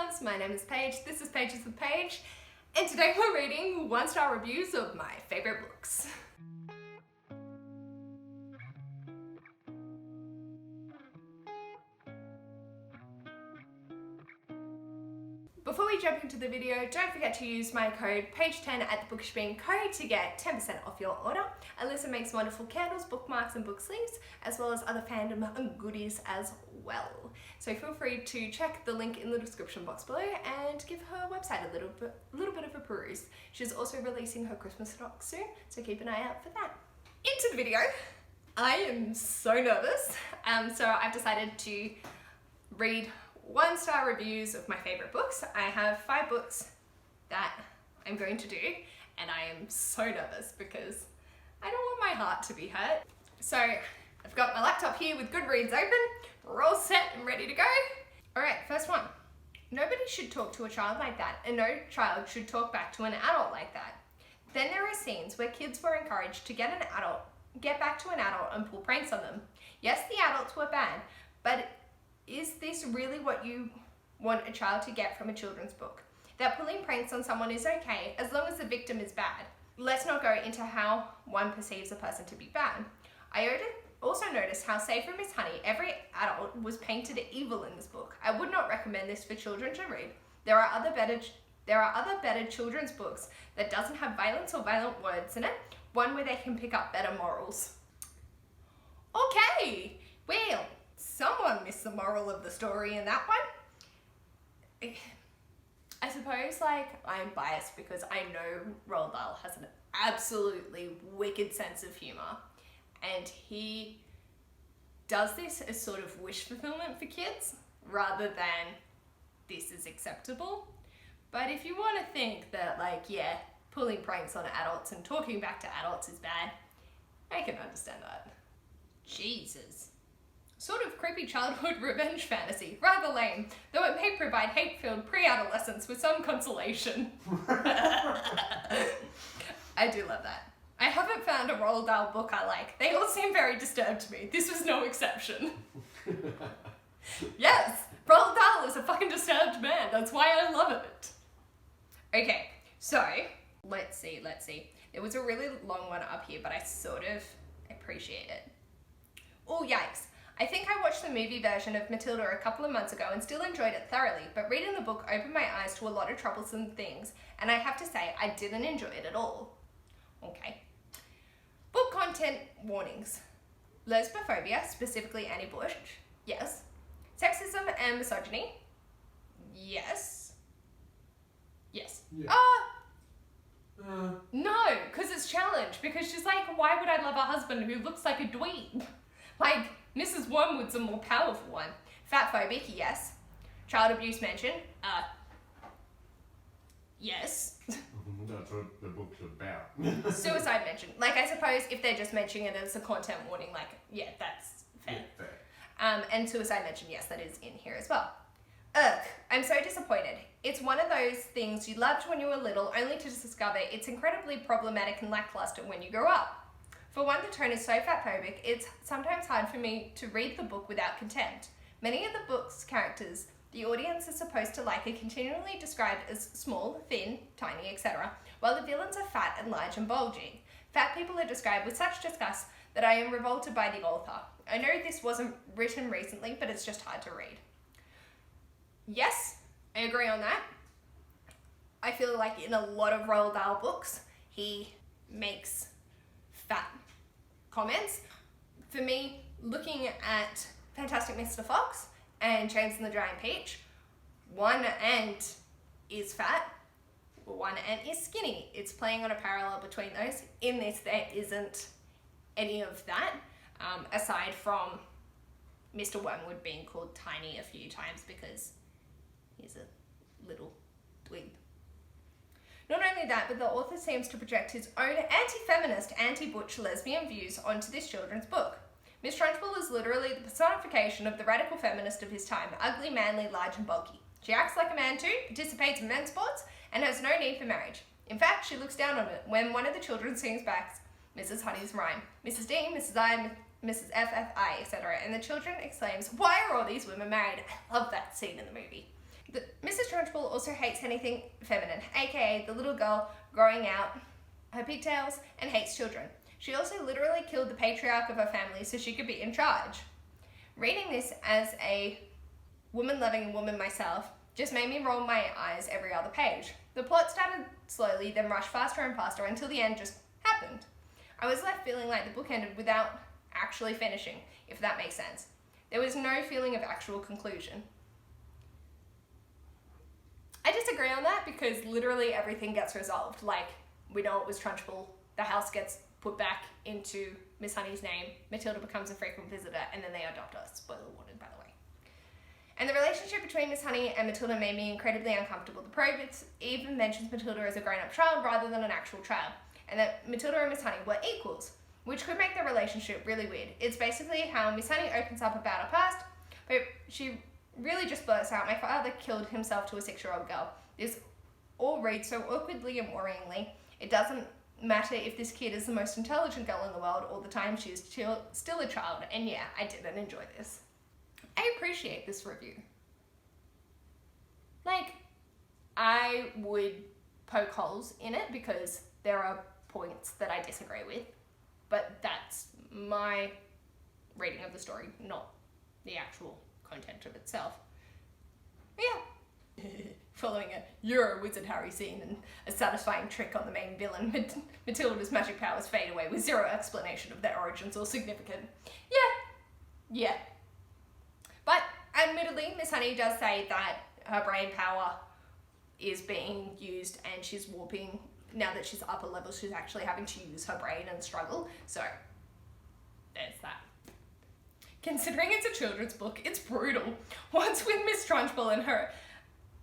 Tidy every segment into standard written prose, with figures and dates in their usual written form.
loves, my name is Paige, this is Pages with Paige, and today we're reading 1-star reviews of my favourite books. Before we jump into the video, don't forget to use my code PAGE10 at the Bookish Bean code to get 10% off your order. Alyssa makes wonderful candles, bookmarks and book sleeves, as well as other fandom and goodies as well. So feel free to check the link in the description box below and give her website a little bit of a peruse. She's also releasing her Christmas stock soon, so keep an eye out for that. Into the video. I am so nervous, so I've decided to read 1-star reviews of my favourite books. I have 5 books that I'm going to do, and I am so nervous because I don't want my heart to be hurt. So I've got my laptop here with Goodreads open. We're all set and ready to go. Alright, first one. Nobody should talk to a child like that, and no child should talk back to an adult like that. Then there are scenes where kids were encouraged to get back to an adult and pull pranks on them. Yes, the adults were bad, but is this really what you want a child to get from a children's book? That pulling pranks on someone is okay as long as the victim is bad. Let's not go into how one perceives a person to be bad. I also noticed how, save for Miss Honey, every adult was painted evil in this book. I would not recommend this for children to read. There are other better children's books that doesn't have violence or violent words in it, one where they can pick up better morals. Okay, well, someone missed the moral of the story in that one. I suppose, I'm biased because I know Roald Dahl has an absolutely wicked sense of humour, and he does this as sort of wish fulfillment for kids rather than this is acceptable. But if you want to think that, pulling pranks on adults and talking back to adults is bad, I can understand that. Jesus. Sort of creepy childhood revenge fantasy, rather lame, though it may provide hate-filled pre-adolescence with some consolation. I do love that. I haven't found a Roald Dahl book I like. They all seem very disturbed to me. This was no exception. Yes, Roald Dahl is a fucking disturbed man. That's why I love it. Okay, so let's see. There was a really long one up here, but I sort of appreciate it. Oh, yikes. I think I watched the movie version of Matilda a couple of months ago and still enjoyed it thoroughly, but reading the book opened my eyes to a lot of troublesome things, and I have to say I didn't enjoy it at all. Okay. Book content warnings. Lesbophobia, specifically Annie Bush. Yes. Sexism and misogyny. Yes. Yes. Yeah. No, because it's challenged, because she's like, why would I love a husband who looks like a dweeb? Mrs. Wormwood's a more powerful one. Fatphobic, yes. Child abuse mentioned, yes. That's what the book's about. Suicide mentioned. I suppose if they're just mentioning it as a content warning, yeah, that's fair. Yeah, fair. And suicide mentioned, yes, that is in here as well. Ugh, I'm so disappointed. It's one of those things you loved when you were little, only to discover it's incredibly problematic and lackluster when you grow up. For one, the tone is so fatphobic, it's sometimes hard for me to read the book without contempt. Many of the book's characters the audience is supposed to like are continually described as small, thin, tiny, etc., while the villains are fat and large and bulging. Fat people are described with such disgust that I am revolted by the author. I know this wasn't written recently, but it's just hard to read. Yes, I agree on that. I feel like in a lot of Roald Dahl books, he makes fat comments. For me, looking at Fantastic Mr. Fox and James and the Giant Peach, one ant is fat, one ant is skinny. It's playing on a parallel between those. In this, there isn't any of that, aside from Mr. Wormwood being called tiny a few times because he's a little dweeb. Not only that, but the author seems to project his own anti-feminist, anti-butch lesbian views onto this children's book. Miss Trunchbull is literally the personification of the radical feminist of his time, ugly, manly, large and bulky. She acts like a man too, participates in men's sports, and has no need for marriage. In fact, she looks down on it when one of the children sings back Mrs. Honey's rhyme. Mrs. D, Mrs. I, Mrs. FFI, etc. And the children exclaims, "Why are all these women married?" I love that scene in the movie. Mrs. also hates anything feminine, aka the little girl growing out her pigtails and hates children. She also literally killed the patriarch of her family so she could be in charge. Reading this as a woman-loving woman myself just made me roll my eyes every other page. The plot started slowly, then rushed faster and faster until the end just happened. I was left feeling like the book ended without actually finishing, if that makes sense. There was no feeling of actual conclusion. I disagree on that because literally everything gets resolved. Like, we know it was Trunchbull, the house gets put back into Miss Honey's name, Matilda becomes a frequent visitor, and then they adopt us. Spoiler warning, by the way. And the relationship between Miss Honey and Matilda made me incredibly uncomfortable. The prologue even mentions Matilda as a grown-up child rather than an actual child, and that Matilda and Miss Honey were equals, which could make their relationship really weird. It's basically how Miss Honey opens up about her past, but she really just blurts out, "My father killed himself to a 6-year-old girl." This all reads so awkwardly and worryingly. It doesn't matter if this kid is the most intelligent girl in the world all the time, she is still a child, and yeah, I didn't enjoy this. I appreciate this review. Like, I would poke holes in it because there are points that I disagree with, but that's my reading of the story, not the actual content of itself. But yeah. Following a "You're a wizard, Harry" scene and a satisfying trick on the main villain, Matilda's magic powers fade away with zero explanation of their origins or significance. Yeah. But admittedly, Miss Honey does say that her brain power is being used and she's warping. Now that she's upper level, she's actually having to use her brain and struggle. So, there's that. Considering it's a children's book, it's brutal. Once with Miss Trunchbull and her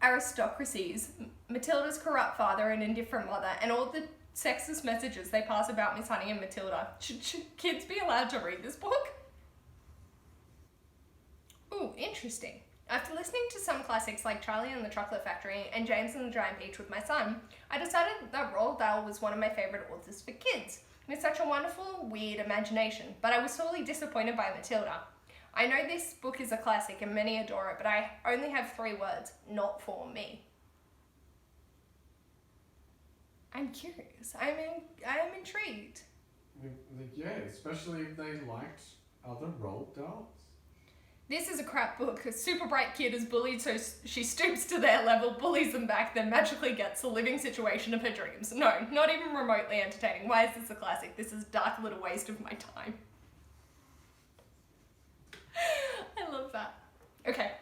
aristocracies, Matilda's corrupt father and indifferent mother, and all the sexist messages they pass about Miss Honey and Matilda. Should kids be allowed to read this book? Ooh, interesting. After listening to some classics like Charlie and the Chocolate Factory and James and the Giant Peach with my son, I decided that Roald Dahl was one of my favourite authors for kids, with such a wonderful, weird imagination, but I was sorely disappointed by Matilda. I know this book is a classic and many adore it, but I only have 3 words: not for me. I'm curious. I am intrigued. Yeah, especially if they liked other Roald Dahls. This is a crap book. A super bright kid is bullied, so she stoops to their level, bullies them back, then magically gets the living situation of her dreams. No, not even remotely entertaining. Why is this a classic? This is a dark little waste of my time. I love that. Okay,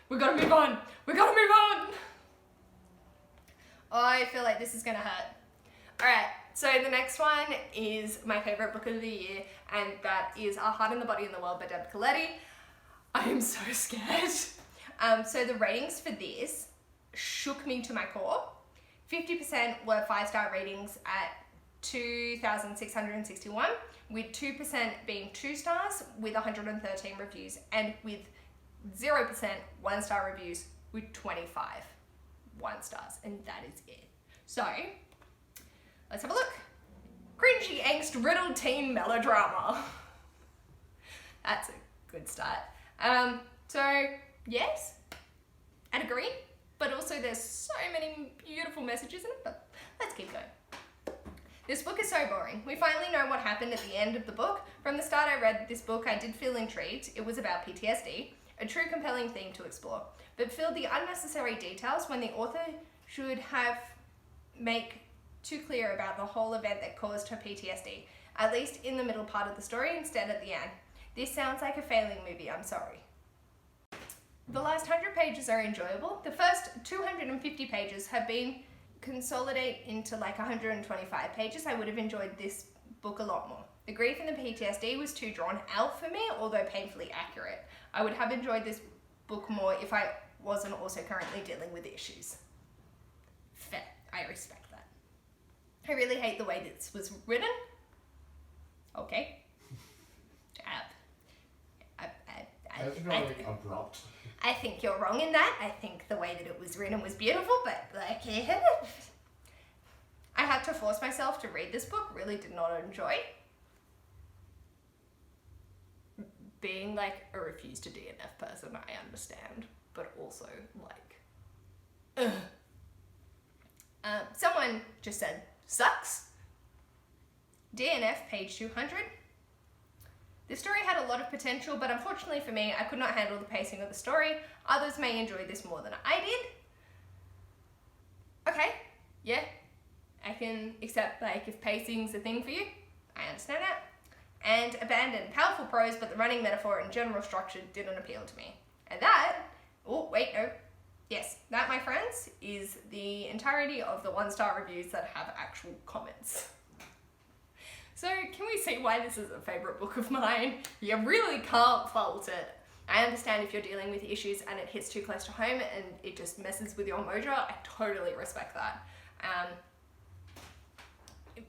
we gotta move on. Oh, I feel like this is gonna hurt. Alright, so the next one is my favourite book of the year, and that is Our Heart in the Body in the World by Deb Coletti. I am so scared. So the ratings for this shook me to my core. 50% were 5-star ratings at 2,661, with 2% being 2 stars with 113 reviews, and with 0% 1-star reviews with 25 1 stars, and that is it. So, let's have a look. Cringy, angst-riddled teen melodrama. That's a good start. So, yes, I'd agree, but also there's so many beautiful messages in it, but let's keep going. This book is so boring. We finally know what happened at the end of the book. From the start I read this book, I did feel intrigued. It was about PTSD, a true compelling theme to explore, but filled the unnecessary details when the author should have make too clear about the whole event that caused her PTSD, at least in the middle part of the story, instead at the end. This sounds like a failing movie, I'm sorry. The last 100 pages are enjoyable. The first 250 pages have been consolidated into like 125 pages. I would have enjoyed this book a lot more. The grief and the PTSD was too drawn out for me, although painfully accurate. I would have enjoyed this book more if I wasn't also currently dealing with issues. Fair, I respect that. I really hate the way this was written. Okay. That's really abrupt. I think you're wrong in that. I think the way that it was written was beautiful, but like, I had to force myself to read this book. Really did not enjoy. Being like a refused to DNF person, I understand, but also like, ugh. one just said, sucks. DNF, page 200. This story had a lot of potential, but unfortunately for me, I could not handle the pacing of the story. Others may enjoy this more than I did. Okay, yeah, I can accept, like, if pacing's a thing for you, I understand that. And abandoned, powerful prose, but the running metaphor and general structure didn't appeal to me. And that, oh, wait, no. Yes, that, my friends, is the entirety of the 1-star reviews that have actual comments. So, can we see why this is a favourite book of mine? You really can't fault it. I understand if you're dealing with issues and it hits too close to home and it just messes with your mojo. I totally respect that.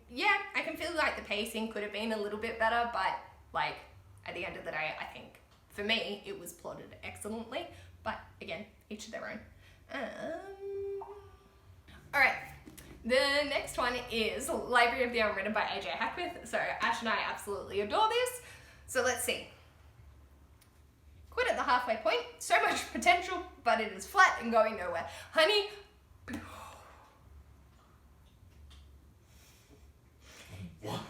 Yeah, I can feel like the pacing could have been a little bit better, but like at the end of the day, I think for me it was plotted excellently. But again, each to their own. All right. The next one is Library of the Unwritten by AJ Hackworth. So Ash and I absolutely adore this. So let's see. Quit at the halfway point. So much potential, but it is flat and going nowhere. Honey. What?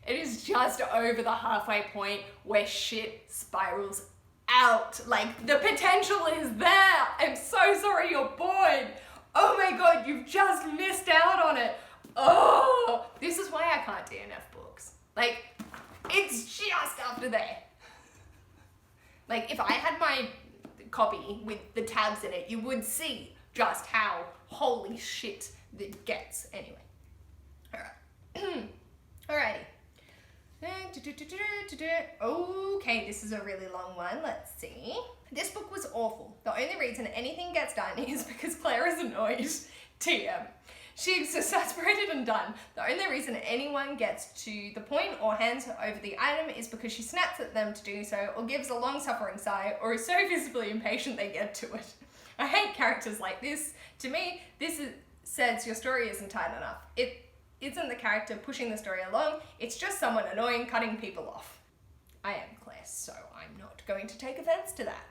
It is just over the halfway point where shit spirals out. Like, the potential is there. I'm so sorry you're bored. Oh my god, you've just missed out on it. Oh, this is why I can't DNF books. Like, it's just after there. Like, if I had my copy with the tabs in it, you would see just how holy shit it gets. Anyway. Alright. Alrighty. Okay, this is a really long one. Let's see. This book was awful. The only reason anything gets done is because Claire is annoyed. TM. She's exasperated and done. The only reason anyone gets to the point or hands over the item is because she snaps at them to do so, or gives a long-suffering sigh, or is so visibly impatient they get to it. I hate characters like this. To me, says your story isn't tight enough. It isn't the character pushing the story along, it's just someone annoying cutting people off. I am Claire, so I'm not going to take offense to that.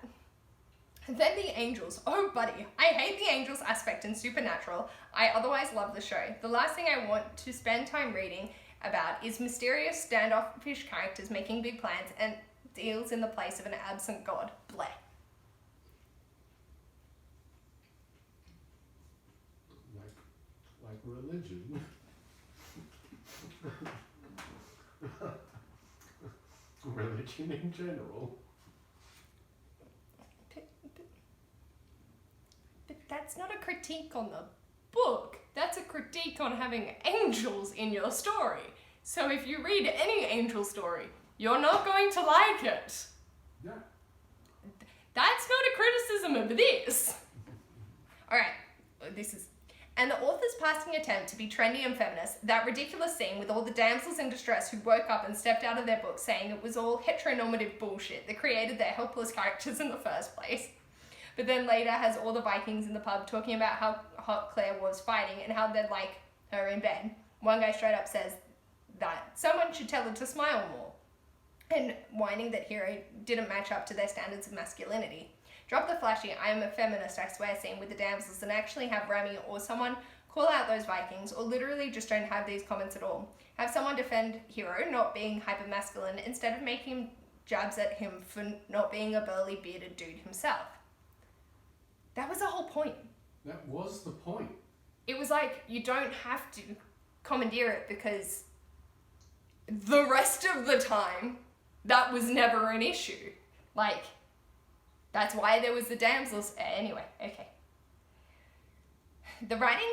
And then the angels. Oh, buddy. I hate the angels aspect in Supernatural. I otherwise love the show. The last thing I want to spend time reading about is mysterious standoffish characters making big plans and deals in the place of an absent god. Bleh. Like religion. Religion in general. But that's not a critique on the book. That's a critique on having angels in your story. So if you read any angel story, you're not going to like it. Yeah. That's not a criticism of this. Alright, this is... And the author's passing attempt to be trendy and feminist, that ridiculous scene with all the damsels in distress who woke up and stepped out of their book saying it was all heteronormative bullshit that created their helpless characters in the first place. But then later has all the Vikings in the pub talking about how hot Claire was fighting and how they'd like her in bed. One guy straight up says that someone should tell her to smile more, and whining that Hero didn't match up to their standards of masculinity. Drop the flashy, I am a feminist, I swear scene with the damsels and actually have Rami or someone call out those Vikings, or literally just don't have these comments at all. Have someone defend Hero not being hyper-masculine instead of making jabs at him for not being a burly bearded dude himself. That was the whole point. That was the point. It was like, you don't have to commandeer it because the rest of the time, that was never an issue. Like, that's why there was the damsels. Anyway, okay. The writing, ...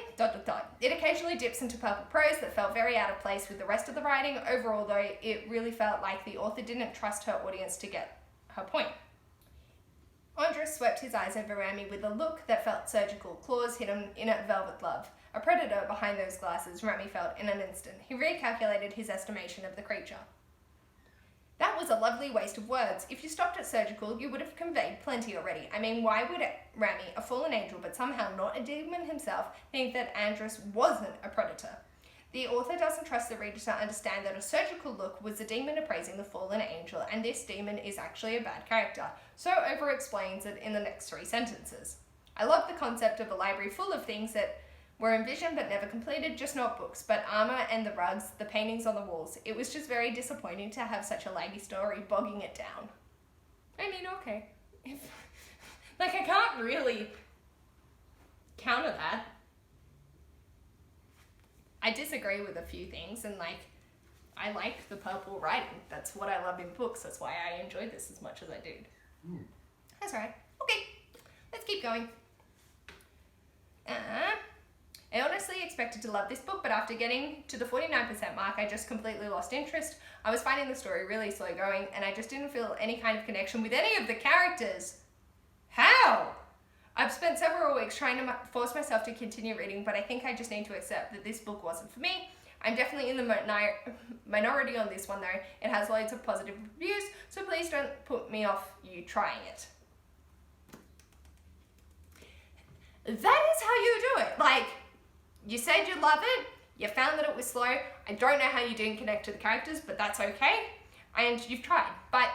It occasionally dips into purple prose that felt very out of place with the rest of the writing. Overall, though, it really felt like the author didn't trust her audience to get her point. Andros swept his eyes over Rami with a look that felt surgical, claws hidden in a velvet glove. A predator behind those glasses, Rami felt in an instant. He recalculated his estimation of the creature. That was a lovely waste of words. If you stopped at surgical, you would have conveyed plenty already. I mean, why would Rami, a fallen angel but somehow not a demon himself, think that Andros wasn't a predator? The author doesn't trust the reader to understand that a surgical look was the demon appraising the fallen angel, and this demon is actually a bad character, so over-explains it in the next 3 sentences. I love the concept of a library full of things that were envisioned but never completed, just notebooks, but armor and the rugs, the paintings on the walls. It was just very disappointing to have such a laggy story bogging it down. I mean, okay. Like, I can't really counter that. I disagree with a few things, and like, I like the purple writing. That's what I love in books. That's why I enjoyed this as much as I did. That's right. Okay, let's keep going. I honestly expected to love this book, but after getting to the 49% mark, I just completely lost interest. I was finding the story really slow going, and I just didn't feel any kind of connection with any of the characters. How? I've spent several weeks trying to force myself to continue reading, but I think I just need to accept that this book wasn't for me. I'm definitely in the minority on this one though. It has loads of positive reviews, so please don't put me off you trying it. That is how you do it. Like, you said you love it, you found that it was slow. I don't know how you didn't connect to the characters, but that's okay. And you've tried. But,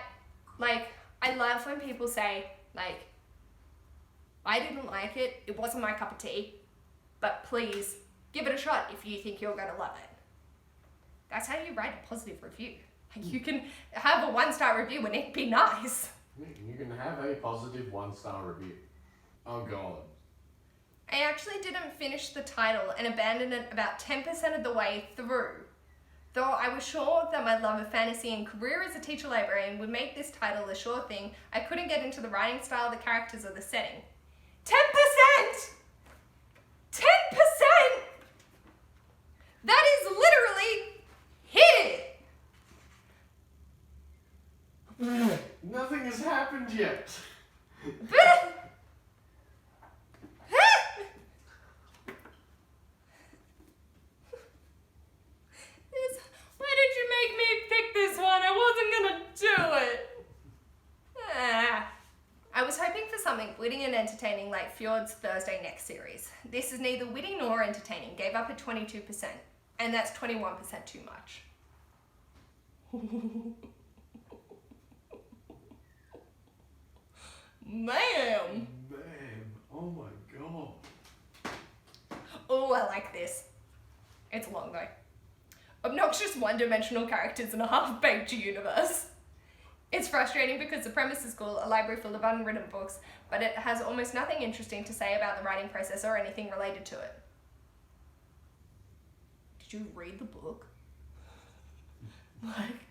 like, I love when people say, like, I didn't like it, it wasn't my cup of tea, but please give it a shot if you think you're gonna love it. That's how you write a positive review. Like, you can have a 1-star review and it'd be nice. You can have a positive 1-star review. Oh god. I actually didn't finish the title and abandoned it about 10% of the way through. Though I was sure that my love of fantasy and career as a teacher librarian would make this title a sure thing, I couldn't get into the writing style, the characters, or the setting. 10%! 10%! That is literally hit it! Nothing has happened yet. But why did you make me pick this one? I wasn't gonna do it. I was hoping for something witty and entertaining like Fjord's Thursday Next series. This is neither witty nor entertaining. Gave up at 22%, and that's 21% too much. Man, oh my god. Oh, I like this. It's long though. Obnoxious one-dimensional characters in a half-baked universe. It's frustrating because the premise is cool, a library full of unwritten books, but it has almost nothing interesting to say about the writing process or anything related to it. Did you read the book? Like,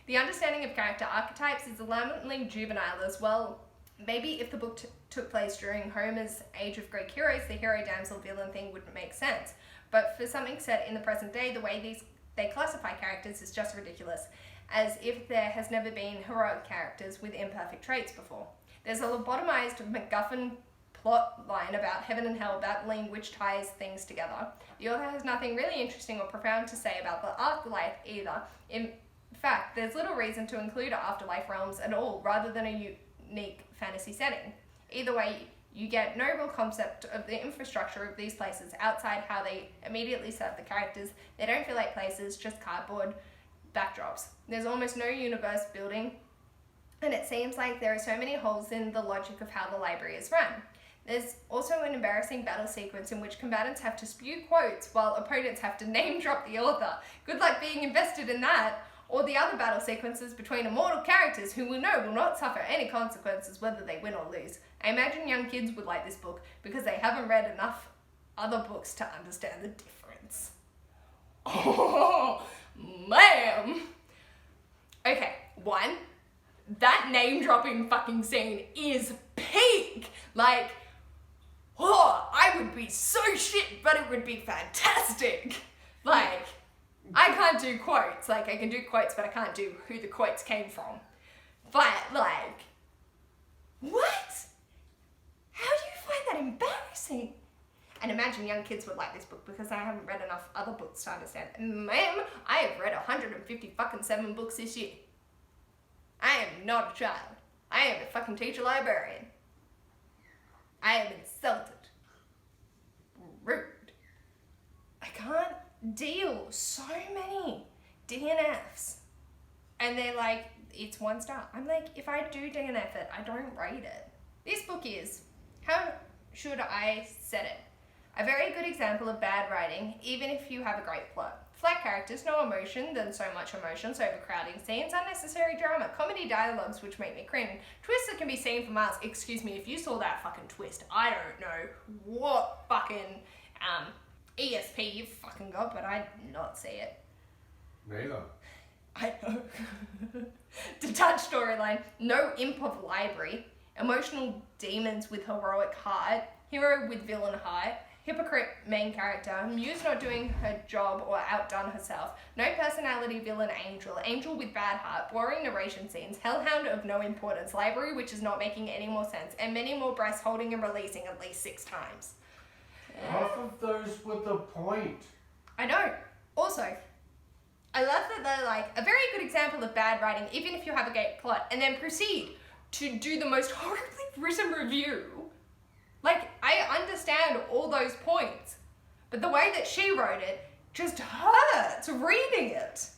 the understanding of character archetypes is alarmingly juvenile as well. Maybe if the book took place during Homer's Age of Greek Heroes, the hero damsel villain thing wouldn't make sense. But for something set in the present day, the way they classify characters is just ridiculous, as if there has never been heroic characters with imperfect traits before. There's a lobotomized MacGuffin plot line about heaven and hell battling, which ties things together. The author has nothing really interesting or profound to say about the afterlife either. In fact, there's little reason to include afterlife realms at all, rather than a unique fantasy setting. Either way, you get no real concept of the infrastructure of these places outside how they immediately serve the characters. They don't feel like places, just cardboard backdrops. There's almost no universe building, and it seems like there are so many holes in the logic of how the library is run. There's also an embarrassing battle sequence in which combatants have to spew quotes while opponents have to name drop the author. Good luck being invested in that. Or the other battle sequences between immortal characters who we know will not suffer any consequences whether they win or lose. I imagine young kids would like this book because they haven't read enough other books to understand the difference. Oh, ma'am. Okay, one, that name-dropping fucking scene is peak. Like, oh, I would be so shit, but it would be fantastic. Like, I can't do quotes. Like, I can do quotes, but I can't do who the quotes came from. But, like, what? How do you find that embarrassing? And imagine young kids would like this book because I haven't read enough other books to understand. Ma'am, I have read 157 books this year. I am not a child. I am a fucking teacher librarian. I am insulted. Rude. I can't deal so many DNFs. And they're like, it's 1 star. I'm like, if I do DNF it, I don't rate it. This book is, how should I set it? A very good example of bad writing, even if you have a great plot. Flat characters, no emotion, then so much emotions, overcrowding scenes, unnecessary drama, comedy dialogues which make me cringe, twists that can be seen for miles. Excuse me, if you saw that fucking twist, I don't know what fucking ESP you fucking got, but I did not see it. Neither. I know. Detached storyline, no imp of library, emotional demons with heroic heart, hero with villain heart, hypocrite main character, muse not doing her job or outdone herself, no personality villain angel, angel with bad heart, boring narration scenes, hellhound of no importance, library which is not making any more sense, and many more breasts holding and releasing at least 6 times. Half of those were the point. I know. Also, I love that they're like a very good example of bad writing, even if you have a great plot, and then proceed to do the most horribly written review. Like, I understand all those points, but the way that she wrote it just hurts reading it.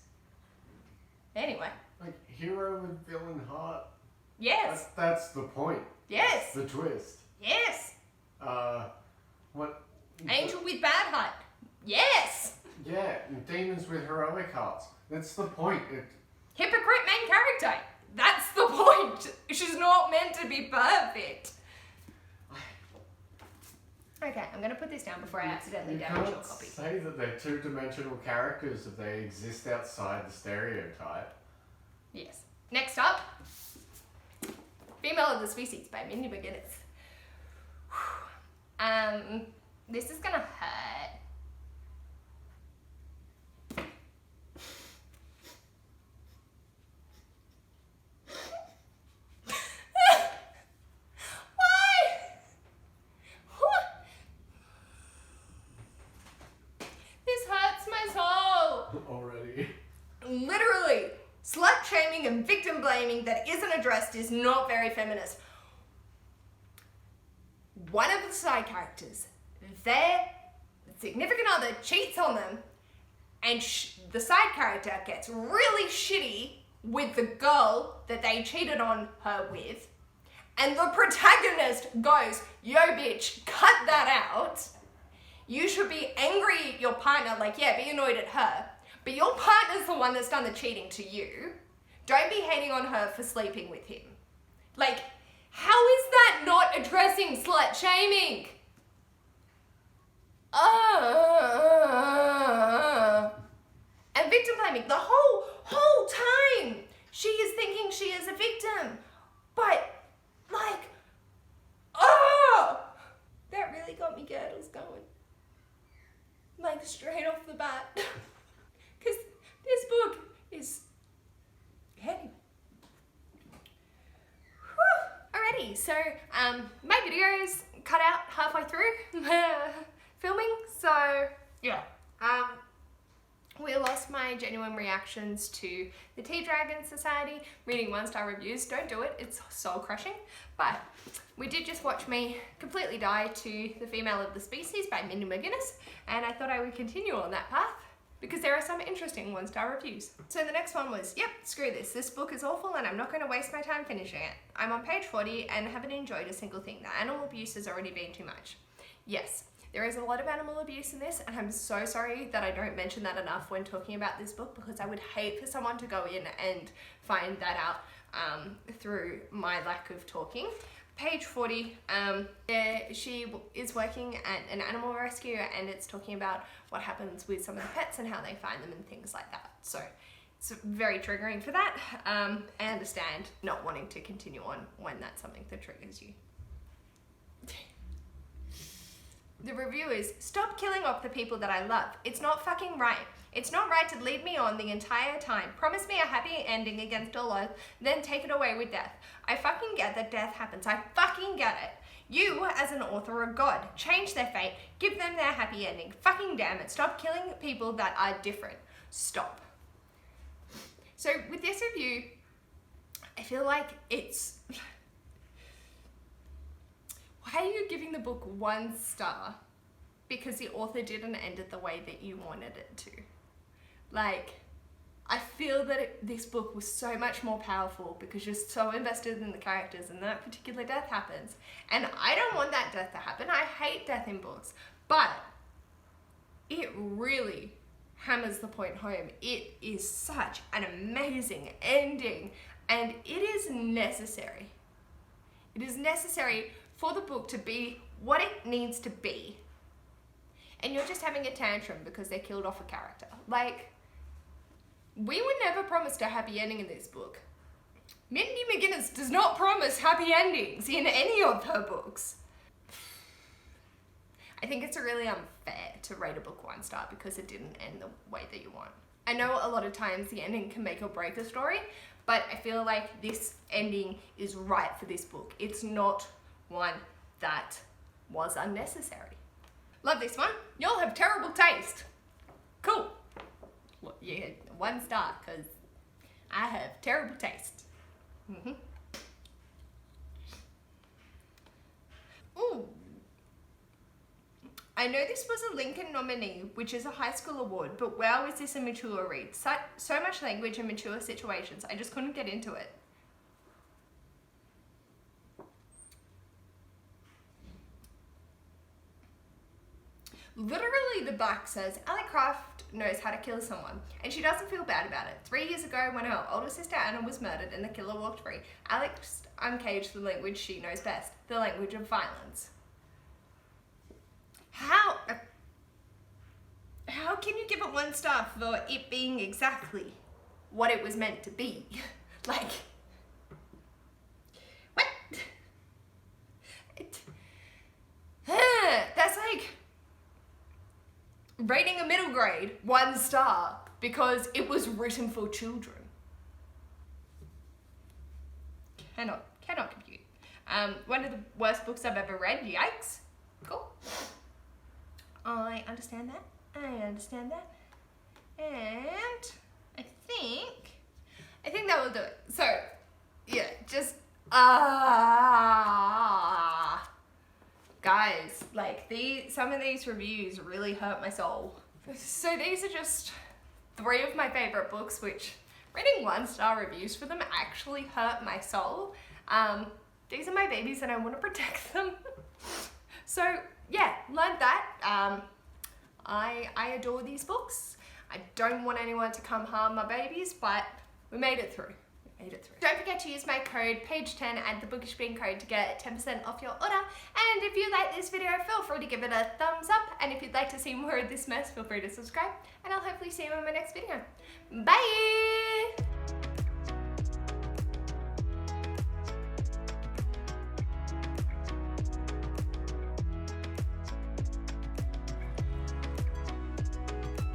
Anyway. Like, hero with villain heart. Yes. That's the point. Yes. The twist. Yes. What? Angel with bad heart. Yes. Yeah, and demons with heroic hearts. That's the point. Hypocrite main character. That's the point. She's not meant to be perfect. Okay, I'm gonna put this down before I accidentally damage your copy. You can't say that they're two-dimensional characters if they exist outside the stereotype. Yes. Next up, Female of the Species by Mindy McGuinness. This is gonna hurt. Already. Literally, slut shaming and victim blaming that isn't addressed is not very feminist. One of the side characters, their significant other cheats on them, and the side character gets really shitty with the girl that they cheated on her with, and the protagonist goes, "Yo bitch, cut that out. You should be angry at your partner, like, yeah, be annoyed at her. But your partner's the one that's done the cheating to you. Don't be hating on her for sleeping with him." Like, how is that not addressing slut shaming? And victim blaming. The whole time, she is thinking she is a victim. But, like, that really got me girdles going. Like, straight off the bat. Because this book is heavy. Alrighty, so my video's cut out halfway through filming, so yeah. We lost my genuine reactions to the Tea Dragon Society, reading 1-star reviews. Don't do it, it's soul crushing. But we did just watch me completely die to The Female of the Species by Mindy McGuinness, and I thought I would continue on that path because there are some interesting 1-star reviews. So the next one was, yep, screw this. This book is awful and I'm not going to waste my time finishing it. I'm on page 40 and haven't enjoyed a single thing. The animal abuse has already been too much. Yes. There is a lot of animal abuse in this, and I'm so sorry that I don't mention that enough when talking about this book, because I would hate for someone to go in and find that out through my lack of talking. Page 40, she is working at an animal rescue, and it's talking about what happens with some of the pets and how they find them and things like that. So it's very triggering for that. I understand not wanting to continue on when that's something that triggers you. The review is, stop killing off the people that I love. It's not fucking right. It's not right to lead me on the entire time. Promise me a happy ending against all odds, then take it away with death. I fucking get that death happens. I fucking get it. You, as an author, are God. Change their fate. Give them their happy ending. Fucking damn it. Stop killing people that are different. Stop. So with this review, I feel like it's... Why are you giving the book 1 star? Because the author didn't end it the way that you wanted it to. Like, I feel that this book was so much more powerful because you're so invested in the characters and that particular death happens. And I don't want that death to happen. I hate death in books. but it really hammers the point home. It is such an amazing ending, and it is necessary. It is necessary for the book to be what it needs to be. And you're just having a tantrum because they killed off a character. Like, we were never promised a happy ending in this book. Mindy McGinnis does not promise happy endings in any of her books. I think it's really unfair to rate a book 1 star because it didn't end the way that you want. I know a lot of times the ending can make or break a story, but I feel like this ending is right for this book. It's not one that was unnecessary. Love this one. Y'all have terrible taste. Cool. Well, yeah, 1 star, because I have terrible taste. Ooh. I know this was a Lincoln nominee, which is a high school award, but wow, is this a mature read. So much language and mature situations. I just couldn't get into it. Literally, the back says, Alec Craft knows how to kill someone, and she doesn't feel bad about it. 3 years ago, when her older sister Anna was murdered and the killer walked free, Alex uncaged the language she knows best, the language of violence. How can you give it 1 star for it being exactly what it was meant to be? Like, what? That's like rating a middle grade 1 star because it was written for children. Cannot compute. One of the worst books I've ever read. Yikes. Cool. I understand that. And I think that will do it. So, yeah, just guys, like some of these reviews really hurt my soul. So these are just 3 of my favorite books, which reading 1 star reviews for them actually hurt my soul. These are my babies and I want to protect them. So yeah, learned that. I adore these books. I don't want anyone to come harm my babies, but we made it through. Don't forget to use my code PAGE10 and the Bookish Bean code to get 10% off your order. And if you like this video, feel free to give it a thumbs up. And if you'd like to see more of this mess, feel free to subscribe. And I'll hopefully see you in my next video. Bye!